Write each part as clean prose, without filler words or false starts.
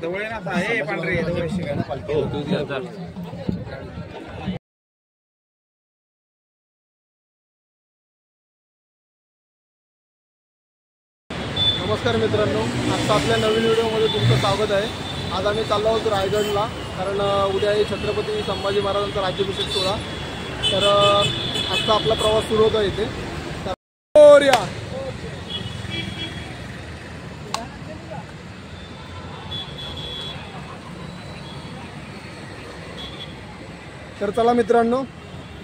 नमस्कार मित्रांनो, आता आपल्या नवीन व्हिडिओमध्ये तुमचं स्वागत आहे। आज आम्ही चाललो आहोत रायगडला, कारण उद्या आहे छत्रपती संभाजी महाराजांचा राज्याभिषेक सोहळा। तर आजचा आपला प्रवास सुरू होता इथे। तर चला मित्रांनो,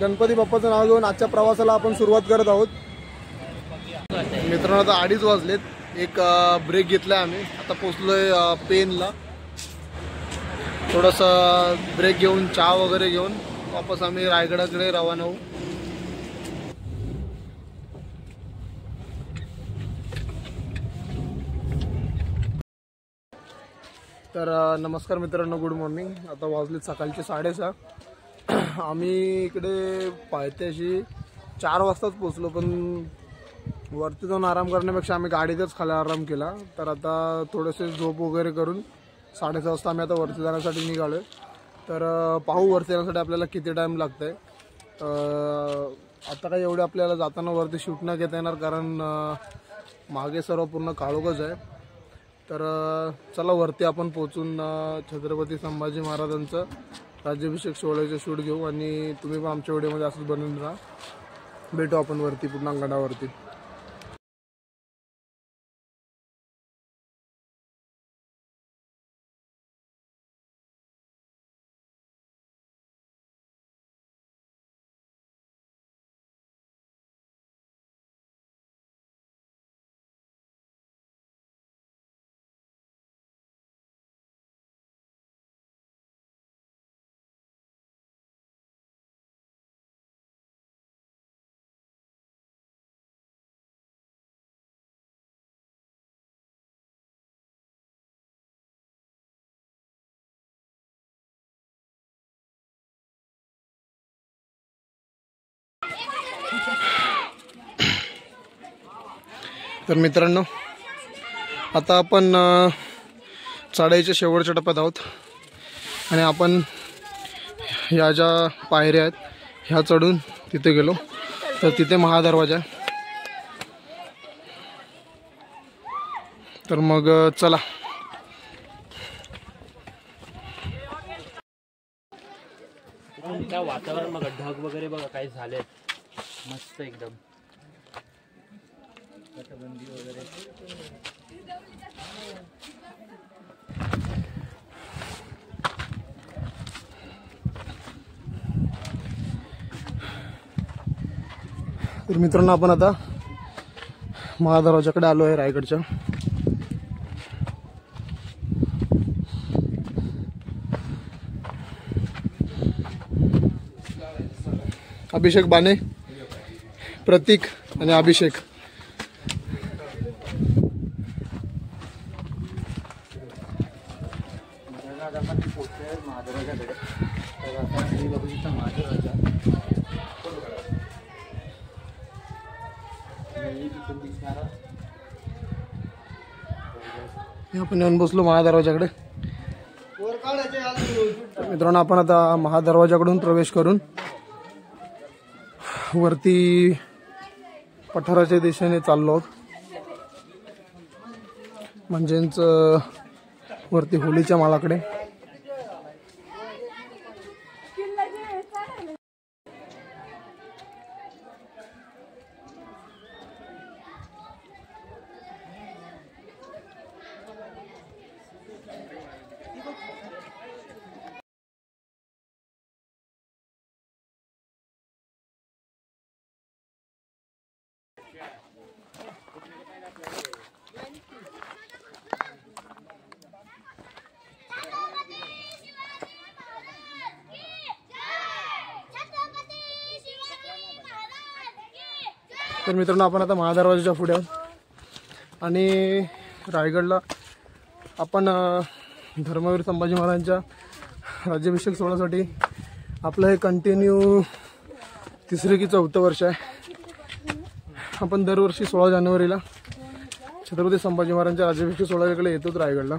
गणपती बाप्पाचं नाव घेऊन आजच्या प्रवासाला आपण सुरुवात करत आहोत। मित्रांनो, आता 2:30 वाजलेत। एक ब्रेक घेतलाय आम्ही, आता पोहोचलोय पेनला। थोडासा ब्रेक घेऊन चहा वगैरे घेऊन वापस आम्ही रायगडाकडे रवाना होऊ। तर नमस्कार मित्रांनो, गुड मॉर्निंग। आता वाजलेत सकाळचे 6:30। आम्ही इकडे पायथ्याशी 4 वाजताच पोहोचलो, पण वरती जाऊन आराम करण्यापेक्षा आम्ही गाडीतच खाली आराम केला। तर आता थोडेसे झोप वगैरे करून 6:30 वाजता आम्ही आता वरती जाण्यासाठी निघालोय। तर पाहू वरती जाण्यासाठी आपल्याला किती टाइम लागतंय। आता काही एवढे आपल्याला जाताना वरती शूट न घेता येणार, कारण मागे सर्व पूर्ण काळोखच आहे। तर चला वरती आपण पोहोचून छत्रपती संभाजी महाराजांचं राज्याभिषेक सोहळ्याचे शूट घेऊ, आणि तुम्ही पण आमच्या व्हिडिओमध्ये असंच बनवून राहा। भेटू आपण वरती पुन्हागडावरती। तर मित्रांनो, आता आपण चढाईच्या शेवटच्या टप्प्यात आहोत, आणि आपण ह्या ज्या पायऱ्या आहेत ह्या चढून तिथे गेलो तर तिथे महादरवाजा आहे। तर मग चला। वातावरण बघा, ढग वगैरे बघा काय झाले, मस्त एकदम बंदी वगैरे। तर मित्रांनो, आपण आता महादरवाजाकडे आलो आहे रायगडच्या। अभिषेक बाने, प्रतीक आणि अभिषेक। आपण येऊन बसलो महादरवाजाकडे। मित्रांनो, आपण आता महादरवाजाकडून प्रवेश करून वरती पठाराच्या दिशेने चाललो आहोत, म्हणजेच वरती होलीच्या माळाकडे। तर मित्रांनो, आपण आता महादरवाजाच्या पुढे आहोत, आणि रायगडला आपण धर्मवीर संभाजी महाराजांच्या राज्याभिषेक सोहळ्यासाठी आपलं हे कंटिन्यू 3रं की 4थं वर्ष आहे। आपण दरवर्षी 16 जानेवारीला छत्रपती संभाजी महाराजांच्या राज्याभिषेक सोहळ्याकडे येतोच रायगडला।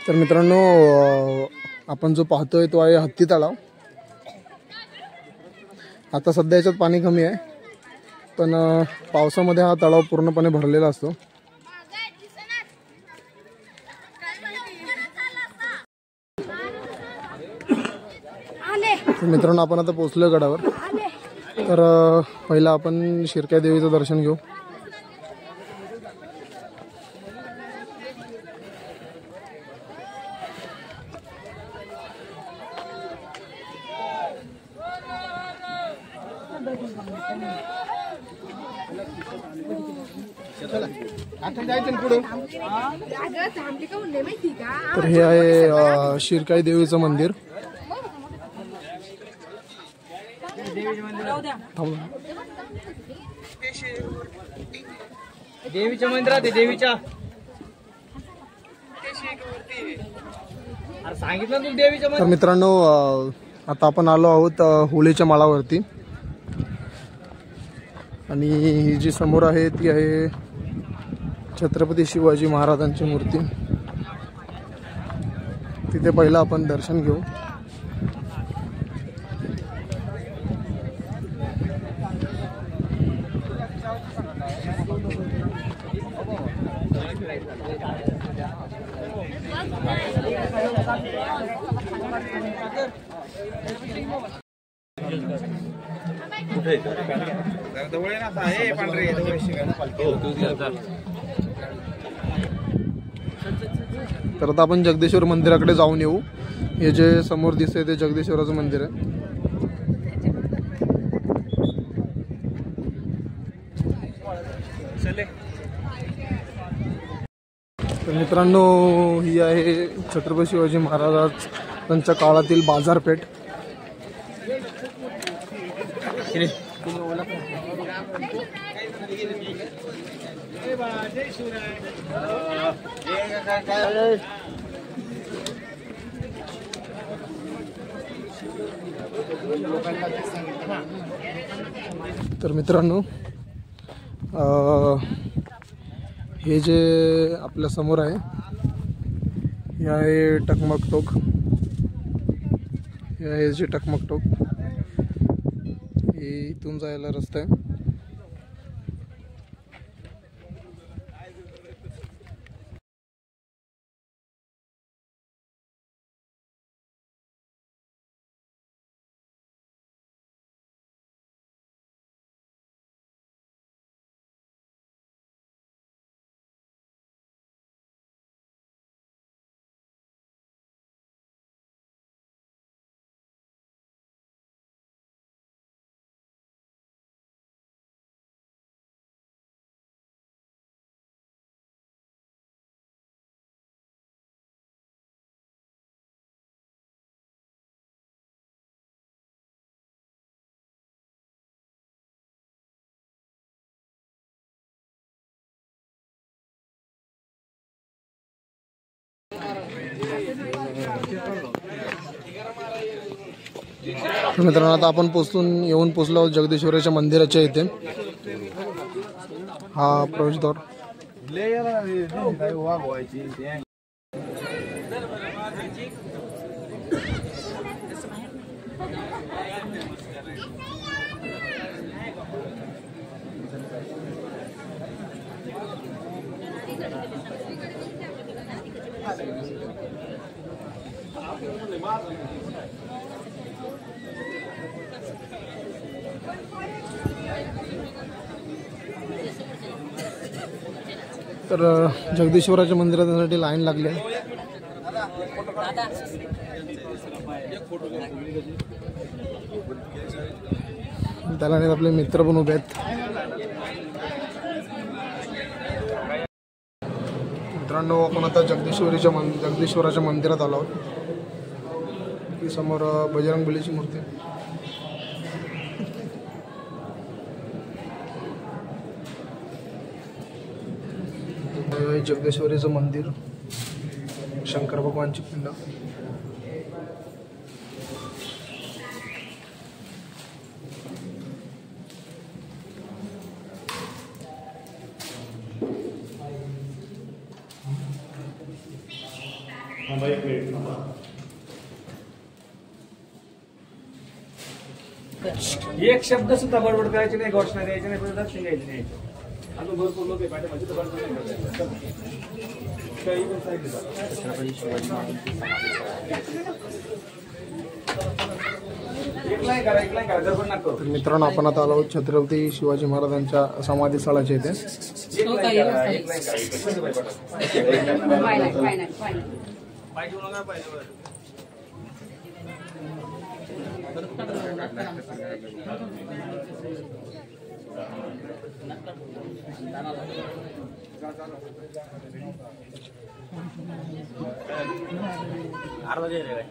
तर मित्रांनो आपण जो पाहतोय तो आहे हत्ती तलाव। आता सध्या याच्यात पाणी कमी आहे, पण पावसामध्ये हा तलाव पूर्णपणे भरलेला असतो। मित्रांनो आपण आता पोहोचलोय गडावर। तर पहिला आपण शिरकाई देवीचं दर्शन घेऊ। तर हे आहे शिरकाई देवीचं मंदिर। देवीच्या मंदिरात आहे, देवीच्या सांगितलं तू देवीच्या। तर मित्रांनो आता आपण आलो आहोत होळीच्या माळावरती, आणि ही जी समोर आहे ती आहे छत्रपती शिवाजी महाराजांची मूर्ती। तिथे पहिला आपण दर्शन घेऊ। तर आता आपण जगदेश्वर मंदिराकडे जाऊन येऊ। हे जे समोर दिसतंय ते जगदेश्वराचं मंदिर आहे। तर मित्रांनो ही आहे छत्रपती शिवाजी महाराजांच्या काळातील बाजारपेठ। तर मित्रांनो हे जे आपल्या समोर आहे हे आहे टकमक टोक। हे आहे जे टकमक टोक, हे इथून जायला रस्ता आहे। मित्रांनो आता आपण येऊन पोहोचलो आहोत जगदेश्वराच्या मंदिराच्या इथे। हा प्रवेशद्वार। तर जगदीश्वराच्या मंदिरात जाण्यासाठी लाईन लागली आहे। त्याला आपले मित्र पण उभे आहेत। मित्रांनो आपण आता जगदीश्वराच्या मंदिरात आलो आहोत। की समोर बजरंगबलीची मूर्ती। जगदेश्वरीचं मंदिर, शंकर भगवानची पिंड। एक शब्द सुद्धा बडबड करायची नाही, घोषणा द्यायची नाही, दर्शन घ्यायची नाही. अजून भरपूर लोक आहे पाठीमागे, तर बडबड नाही करायचं. काही पण सांगितलं जातं. छत्रपती शिवाजी महाराजांची एक लाईन करा, गडबड नका करू. तर मित्रांनो, आपण आता आलो आहोत छत्रपती शिवाजी महाराजांच्या समाधी स्थळाच्या इथे. एक लाईन करा, एक लाईन करा. कसं पाहिजे बघा. पाय ठेवू नका, पाय ठेवा. अर्धा दे रे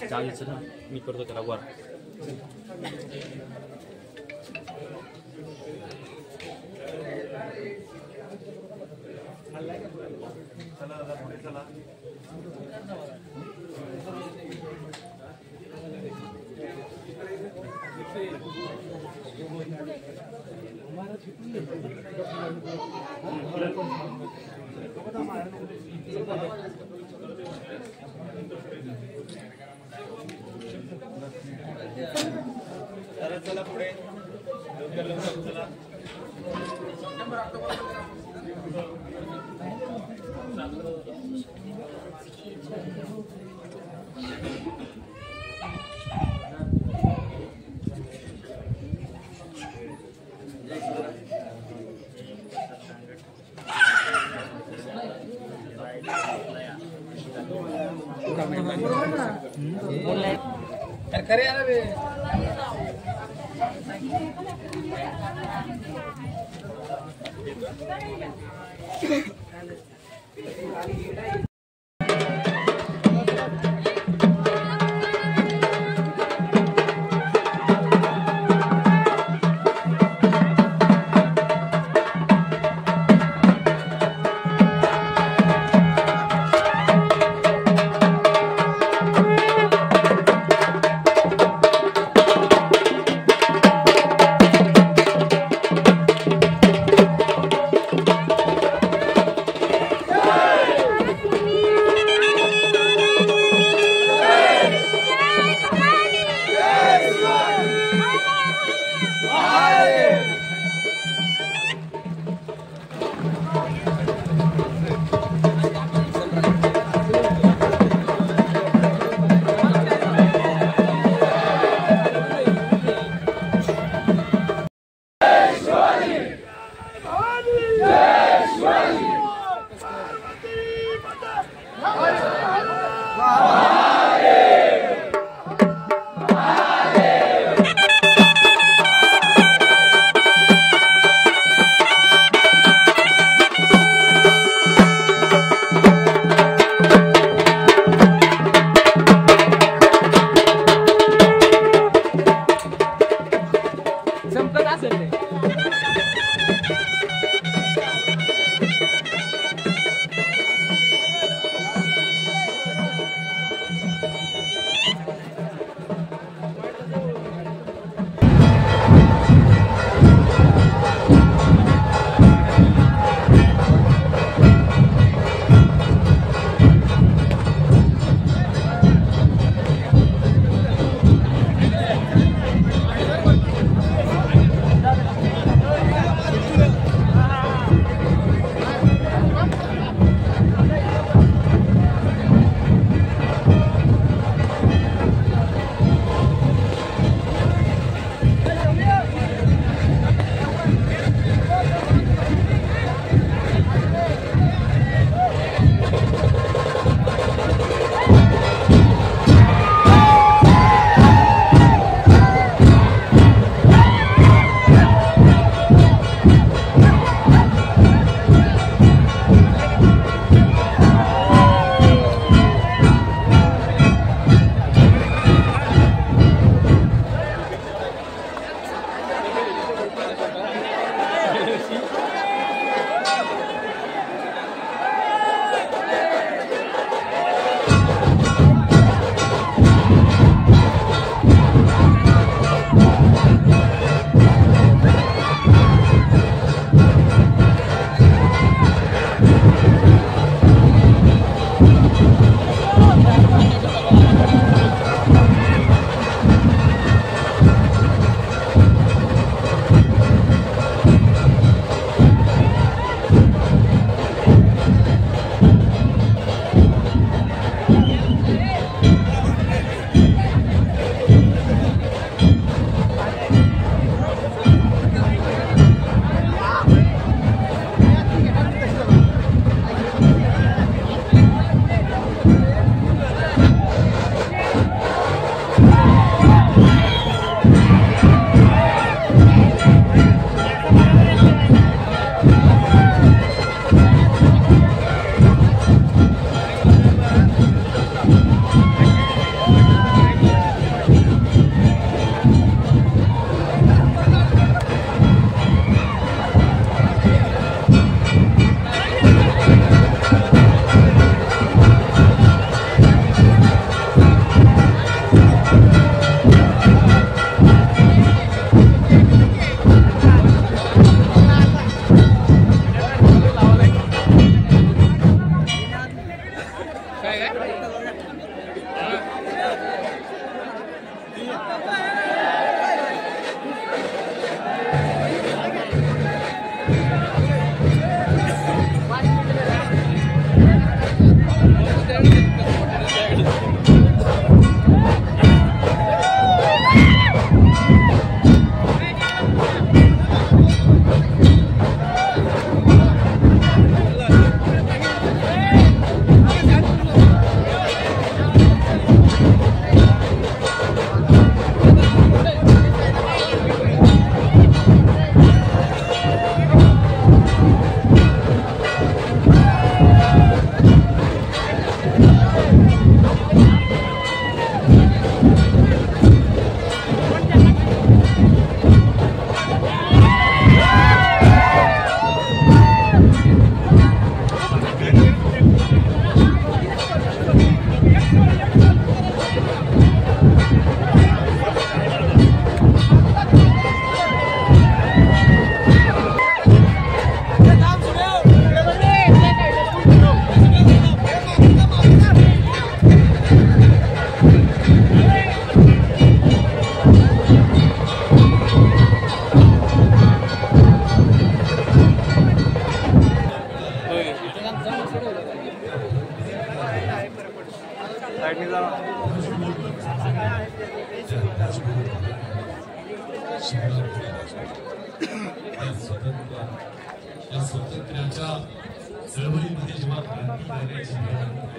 चाळीस ना, मी करतो त्याला वर. चला पुढे. खरे रे संपत असेल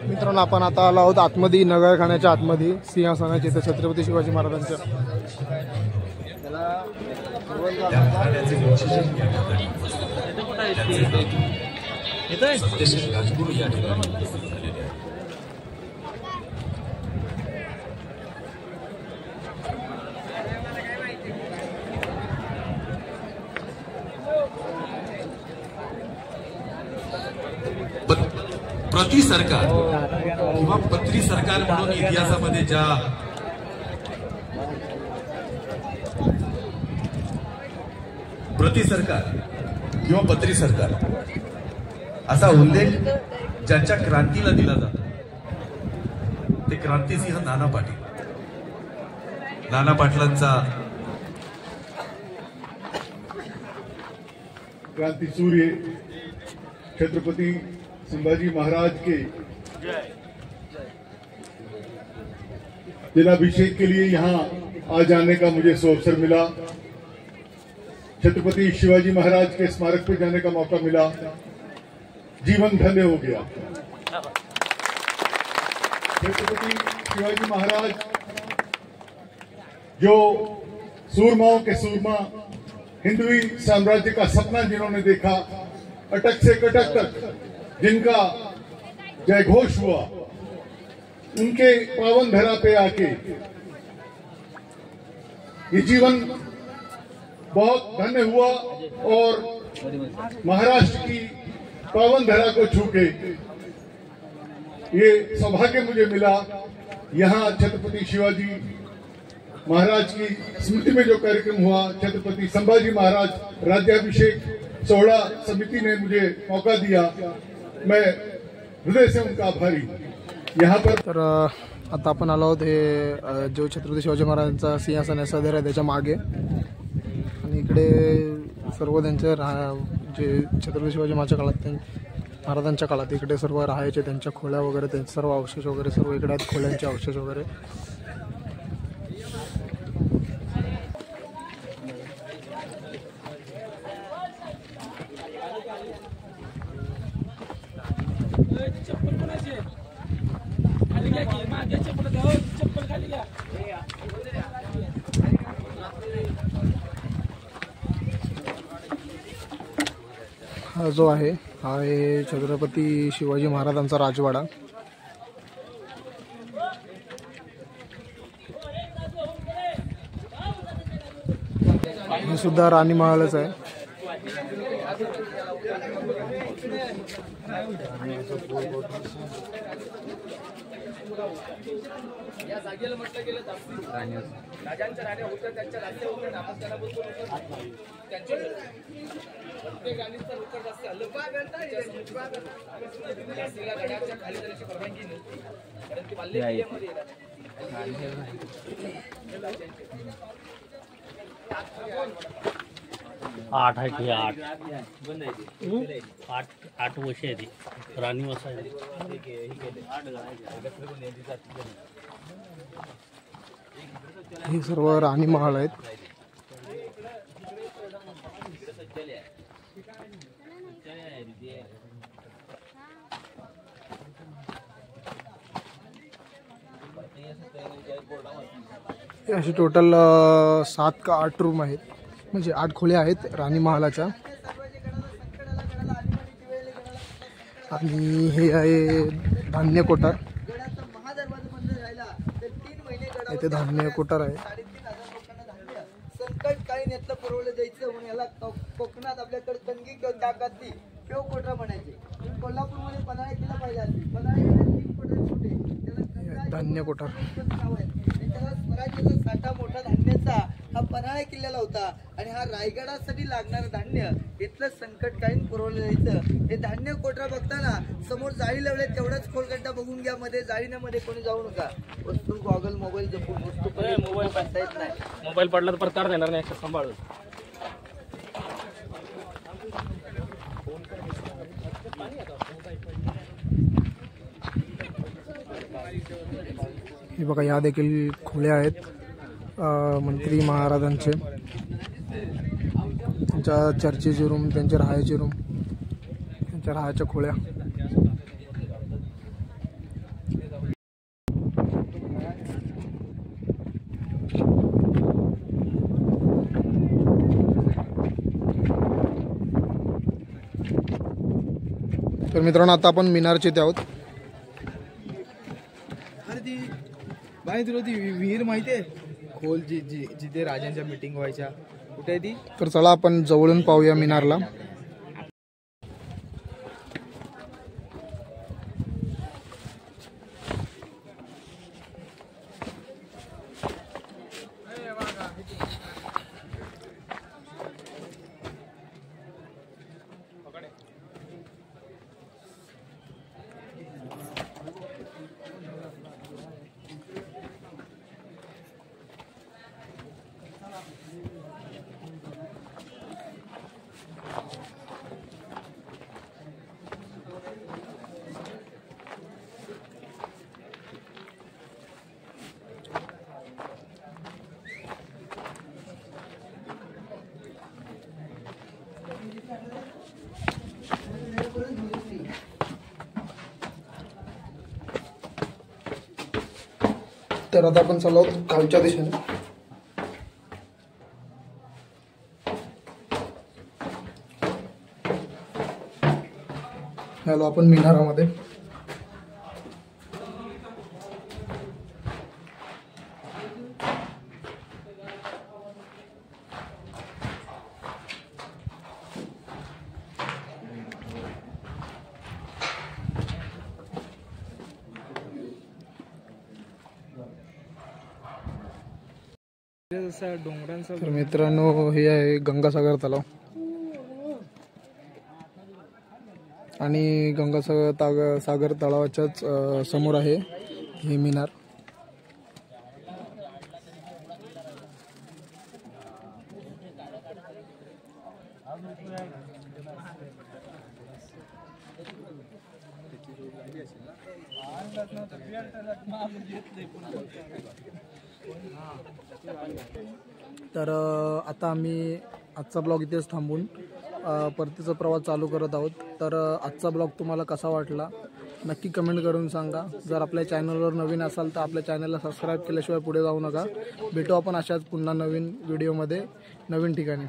मित्रांनो, आपण आता आलो आहोत आतमध्ये, नगरखान्याच्या आतमध्ये सिंहासनाच्या इथे छत्रपती शिवाजी महाराजांच्या. राजगुरू या ठिकाणी प्रति सरकार किंवा पत्री सरकार म्हणून इतिहासामध्ये ज्या प्रति सरकार किंवा पत्री सरकार असा उल्लेख ज्यांच्या क्रांतीला दिला जातो ते क्रांतिसिंह नाना पाटील. नाना पाटलांचा क्रांति सूर्य छत्रपति संभाजी महाराज के दिलाभिषेक के लिए यहाँ आ जाने का मुझे अवसर मिला. छत्रपति शिवाजी महाराज के स्मारक पर जाने का मौका मिला. जीवन धन्य हो गया. छत्रपति शिवाजी महाराज जो सूरमाओं के सूरमा, हिंदवी साम्राज्य का सपना जिन्होंने देखा, अटक से कटक तक जिनका जयघोष हुआ, उनके पावन धरा पे आके ये जीवन बहुत धन्य हुआ और महाराष्ट्र की पावन धरा को छू के ये सौभाग्य मुझे मिला. यहाँ छत्रपति शिवाजी महाराज की स्मृति में जो कार्यक्रम हुआ, छत्रपति संभाजी महाराज राज्याभिषेक सोहळा समिति ने मुझे मौका दिया. मैं हृदय से उनका आभारी. यहाँ पर तर आता आपण आलो आहोत हे जो छत्रपती शिवाजी महाराजांचा सिंहासन आहे सदैव आहे त्याच्या मागे, आणि इकडे सर्व त्यांचे जे छत्रपती शिवाजी महाराजांच्या काळात इकडे सर्व राहायचे, त्यांच्या खोल्या वगैरे, त्यांचे सर्व अवशेष वगैरे सर्व इकडे आहेत, खोल्यांचे अवशेष वगैरे. हा जो आहे हा आहे छत्रपती शिवाजी महाराजांचा राजवाडा. हे सुद्धा राणी महालच आहे. या जागेला म्हटलं गेलं राजांच्या राण्या होत्या, त्यांच्या राज्य होत्या, नामस्थानाबद्दल होतं, त्यांच्या प्रत्येक राणीचा उत्तर जास्त गडाच्या खाली जाण्याची परवानगी नव्हती, कारण ती बाल्य किल्ल्यामध्ये आठ आहे की आठ आठ वर्ष आहे ती राणी वसा आहे. हे सर्व राणी महाल आहेत. अशी टोटल 7 का 8 रूम आहेत, म्हणजे 8 खोल्या आहेत राणी महालाच्या. आणि हे आहे धान्य कोठार. इथे धान्य कोठार आहे. संकट काळी यातलं पुरवलं जायचं म्हणून याला कोकणात आपल्याकडे कणगी ताकातली पेव कोठरा म्हणायचे. कोल्हापूरमध्ये पन्हाळा किल्ला पाहिला, पन्हाळ्याकडे 3 कोठरे छोटे, धान्य कोठार. त्याला स्वराज्याचा साठा मोठा धान्याचा हा पन्हाळा किल्ल्याला होता. आणि हा रायगडासाठी लागणारं धान्य इथलं संकटकालीन पुरवलं जायचं. हे धान्य कोठरा बघताना समोर जाळी लावले, तेवढाच खोलगड्डा बघून घ्या. मध्ये जाळीमध्ये कोणी जाऊ नका. वस्तू गॉगल मोबाईल जपून वस्तू मोबाईल पाहता येत नाही. मोबाईल पडला तर परत देणार नाही, सांभाळून. हे बघा, या देखील खोल्या आहेत मंत्री महाराजांचे, त्यांच्या चर्चेचे रूम, त्यांचे राहायचे रूम, त्यांच्या राहायच्या खोल्या. तर मित्रांनो, आता आपण मिनारचे इथे आहोत. अरे ती बाई, तुला ती विहीर माहितीये खोल जिथे राजांच्या मीटिंग व्हायच्या, कुठे आहे ती? तर चला आपण जवळून पाहूया मिनारला. तर आता आपण चाललो आहोत खालच्या दिशेने. आलो आपण मिनारामध्ये. तर मित्रांनो, हे आहे गंगासागर तलाव आणि गंगासागर तलावाच्याच समोर आहे हे मिनार. तर आता आम्ही आजचा ब्लॉग इथेच थांबून परतीचा प्रवास चालू करत आहोत. तर आजचा ब्लॉग तुम्हाला कसा वाटला नक्की कमेंट करून सांगा. जर आपल्या चॅनलवर नवीन असाल तर आपल्या चॅनलला सबस्क्राईब केल्याशिवाय पुढे जाऊ नका. भेटू आपण अशाच पुन्हा नवीन व्हिडिओमध्ये नवीन ठिकाणी.